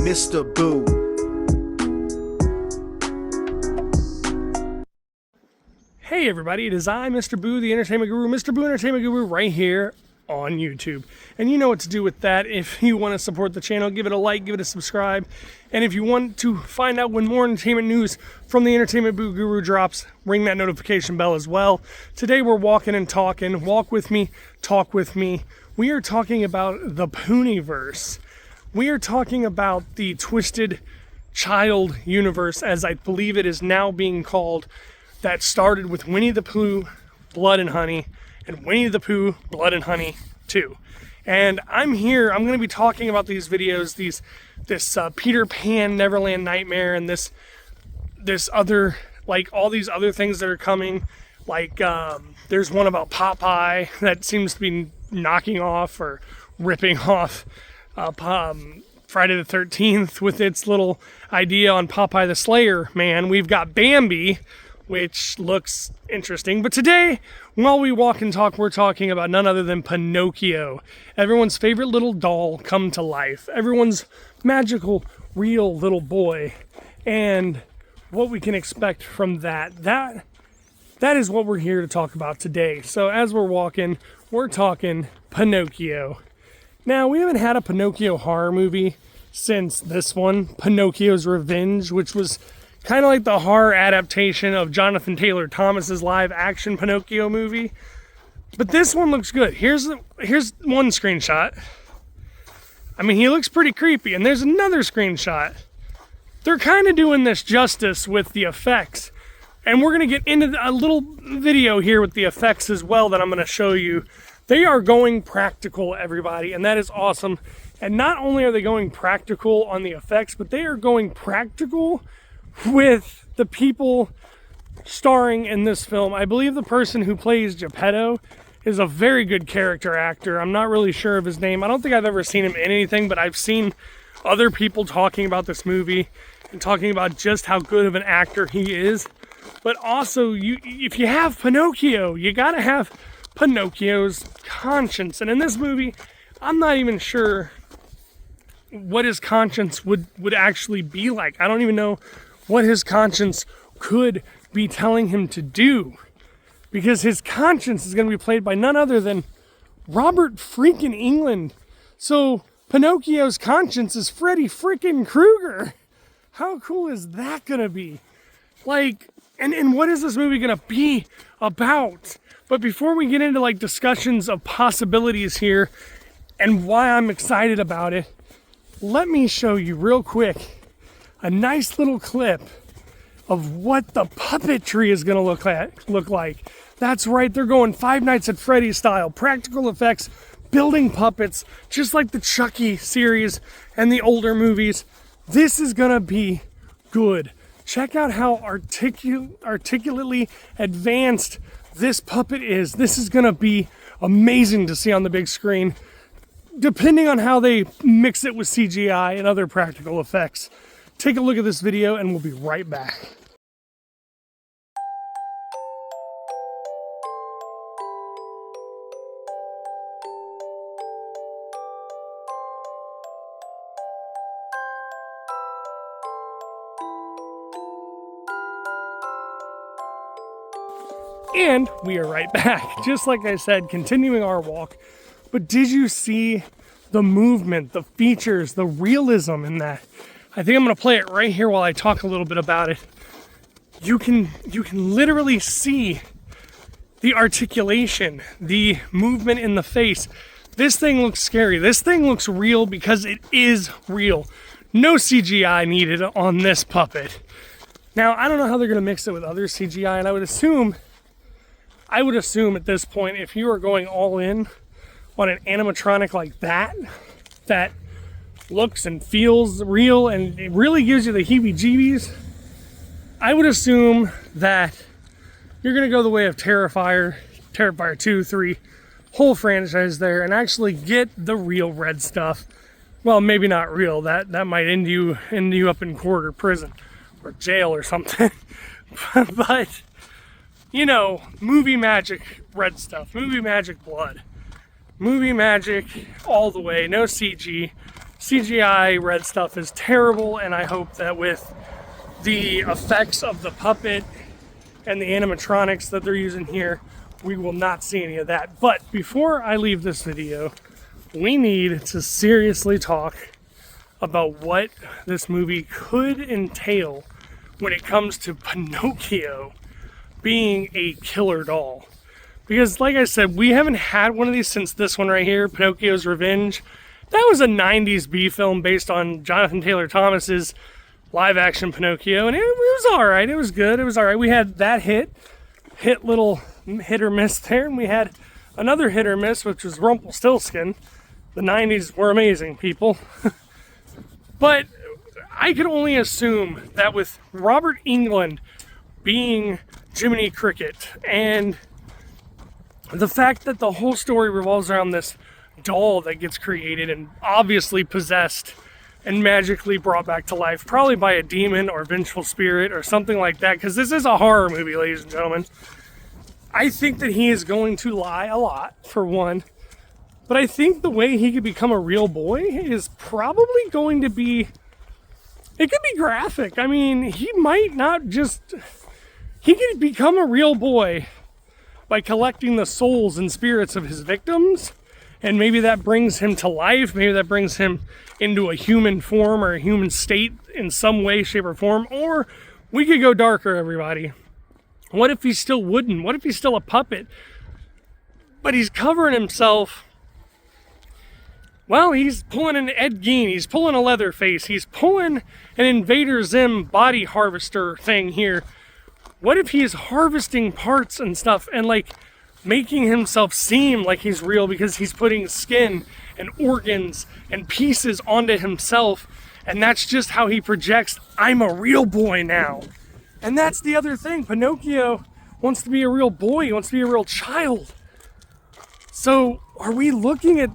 Mr. Boo. Hey everybody, it is I, Mr. Boo, the Entertainment Guru, Mr. Boo Entertainment Guru, right here on YouTube. And you know what to do with that. If you want to support the channel, give it a like, give it a subscribe. And if you want to find out when more entertainment news from the Entertainment Boo Guru drops, ring that notification bell as well. Today we're walking and talking. Walk with me, talk with me. We are talking about the Pooniverse. We are talking about the Twisted Child universe, as I believe it is now being called, that started with Winnie the Pooh, Blood and Honey, and Winnie the Pooh, Blood and Honey 2. And I'm going to be talking about these videos, this Peter Pan Neverland Nightmare, and this other, like all these other things that are coming. Like there's one about Popeye that seems to be knocking off or ripping off Friday the 13th with its little idea on Popeye the Slayer Man. We've got Bambi, which looks interesting. But today, while we walk and talk, we're talking about none other than Pinnochio. Everyone's favorite little doll come to life. Everyone's magical, real little boy. And what we can expect from that. That is what we're here to talk about today. So as we're walking, we're talking Pinnochio. Now, we haven't had a Pinnochio horror movie since this one, Pinocchio's Revenge, which was kind of like the horror adaptation of Jonathan Taylor Thomas's live-action Pinocchio movie. But this one looks good. Here's one screenshot. I mean, he looks pretty creepy. And there's another screenshot. They're kind of doing this justice with the effects. And we're going to get into a little video here with the effects as well that I'm going to show you. They are going practical, everybody, and that is awesome. And not only are they going practical on the effects, but they are going practical with the people starring in this film. I believe the person who plays Geppetto is a very good character actor. I'm not really sure of his name. I don't think I've ever seen him in anything, but I've seen other people talking about this movie and talking about just how good of an actor he is. But also, if you have Pinocchio, you gotta have Pinocchio's conscience. And in this movie, I'm not even sure what his conscience would actually be like. I don't even know what his conscience could be telling him to do, because his conscience is going to be played by none other than Robert freaking England. So Pinocchio's conscience is Freddy freaking Krueger. How cool is that going to be? Like, and what is this movie going to be about? But before we get into like discussions of possibilities here and why I'm excited about it, let me show you real quick a nice little clip of what the puppetry is going to look like. That's right, they're going Five Nights at Freddy's style, practical effects, building puppets, just like the Chucky series and the older movies. This is going to be good. Check out how articulately advanced this puppet is. This is going to be amazing to see on the big screen, depending on how they mix it with CGI and other practical effects. Take a look at this video and we'll be right back. And we are right back. Just like I said, continuing our walk. But did you see the movement, the features, the realism in that? I think I'm going to play it right here while I talk a little bit about it. You can literally see the articulation, the movement in the face. This thing looks scary. This thing looks real because it is real. No CGI needed on this puppet. Now, I don't know how they're going to mix it with other CGI, and I would assume at this point, if you are going all in on an animatronic like that looks and feels real and it really gives you the heebie-jeebies, I would assume that you're going to go the way of Terrifier 2, 3, whole franchise there, and actually get the real red stuff. Well, maybe not real. That might end you up in court or prison or jail or something. But, you know, movie magic red stuff, movie magic blood, movie magic all the way, no CG, CGI red stuff is terrible, and I hope that with the effects of the puppet and the animatronics that they're using here, we will not see any of that. But before I leave this video, we need to seriously talk about what this movie could entail when it comes to Pinocchio being a killer doll. Because like I said, we haven't had one of these since this one right here, Pinocchio's Revenge. That was a 90s B film based on Jonathan Taylor Thomas's live action Pinocchio, and it was alright, it was good, it was alright. We had that hit little hit or miss there, and we had another hit or miss, which was Rumpelstiltskin. The 90s were amazing, people. But I could only assume that with Robert Englund being Jiminy Cricket, and the fact that the whole story revolves around this doll that gets created and obviously possessed and magically brought back to life, probably by a demon or vengeful spirit or something like that, because this is a horror movie, ladies and gentlemen. I think that he is going to lie a lot, for one, but I think the way he could become a real boy is probably going to be, it could be graphic. I mean, he could become a real boy by collecting the souls and spirits of his victims, and maybe that brings him to life, maybe that brings him into a human form or a human state in some way, shape, or form. Or we could go darker, everybody. What if he's still wooden? What if he's still a puppet? But he's covering himself. Well, he's pulling an Ed Gein, he's pulling a Leatherface, he's pulling an Invader Zim body harvester thing here. What if he's harvesting parts and stuff and like making himself seem like he's real because he's putting skin and organs and pieces onto himself, and that's just how he projects, I'm a real boy now. And that's the other thing, Pinocchio wants to be a real boy, he wants to be a real child. So are we looking at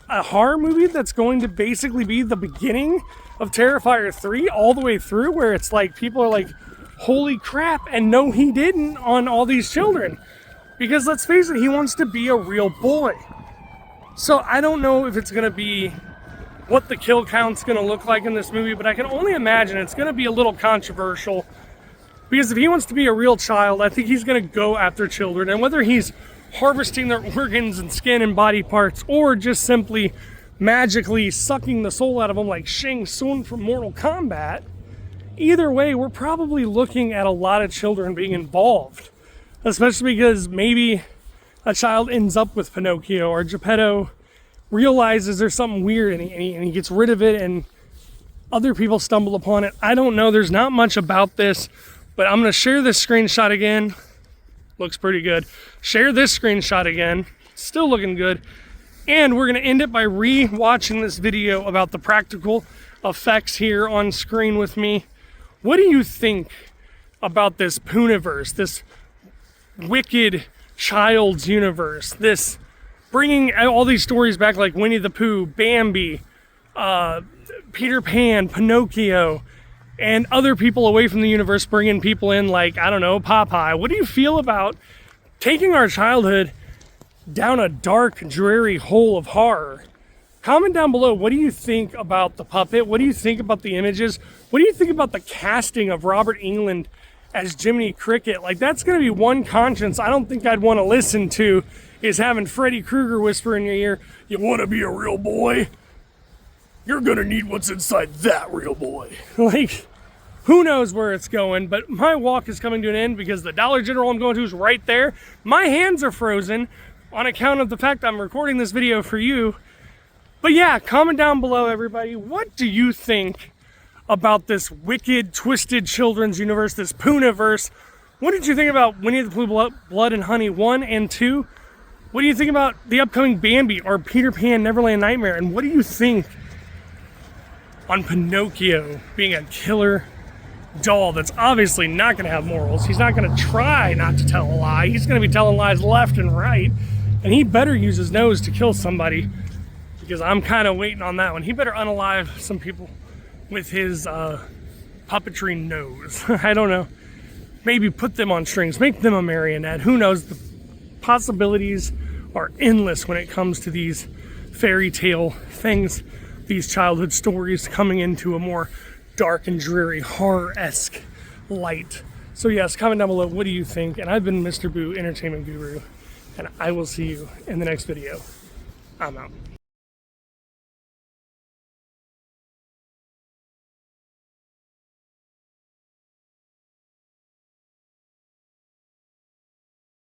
a horror movie that's going to basically be the beginning of Terrifier 3 all the way through, where it's like people are like, holy crap, and no he didn't on all these children? Because let's face it, he wants to be a real boy. So I don't know if it's going to be what the kill count's going to look like in this movie, but I can only imagine it's going to be a little controversial. Because if he wants to be a real child, I think he's going to go after children. And whether he's harvesting their organs and skin and body parts, or just simply magically sucking the soul out of them like Shang Tsung from Mortal Kombat, either way, we're probably looking at a lot of children being involved. Especially because maybe a child ends up with Pinocchio, or Geppetto realizes there's something weird and he gets rid of it and other people stumble upon it. I don't know. There's not much about this, but I'm going to share this screenshot again. Looks pretty good. Share this screenshot again. Still looking good. And we're going to end it by re-watching this video about the practical effects here on screen with me. What do you think about this Pooniverse, this wicked child's universe, this bringing all these stories back like Winnie the Pooh, Bambi, Peter Pan, Pinocchio, and other people away from the universe, bringing people in like, I don't know, Popeye? What do you feel about taking our childhood down a dark, dreary hole of horror? Comment down below, what do you think about the puppet? What do you think about the images? What do you think about the casting of Robert Englund as Jiminy Cricket? Like, that's going to be one conscience I don't think I'd want to listen to, is having Freddy Krueger whisper in your ear, you want to be a real boy? You're going to need what's inside that real boy. Like, who knows where it's going, but my walk is coming to an end because the Dollar General I'm going to is right there. My hands are frozen on account of the fact I'm recording this video for you. But yeah, comment down below, everybody. What do you think about this wicked, twisted children's universe, this Pooniverse? What did you think about Winnie the Pooh Blood and Honey 1 and 2? What do you think about the upcoming Bambi or Peter Pan Neverland Nightmare? And what do you think on Pinocchio being a killer doll that's obviously not going to have morals? He's not going to try not to tell a lie. He's going to be telling lies left and right. And he better use his nose to kill somebody, because I'm kind of waiting on that one. He better unalive some people with his puppetry nose. I don't know. Maybe put them on strings. Make them a marionette. Who knows? The possibilities are endless when it comes to these fairy tale things these childhood stories coming into a more dark and dreary, horror-esque light. So yes, comment down below, what do you think? And I've been Mr. Boo, Entertainment Guru, and I will see you in the next video. I'm out.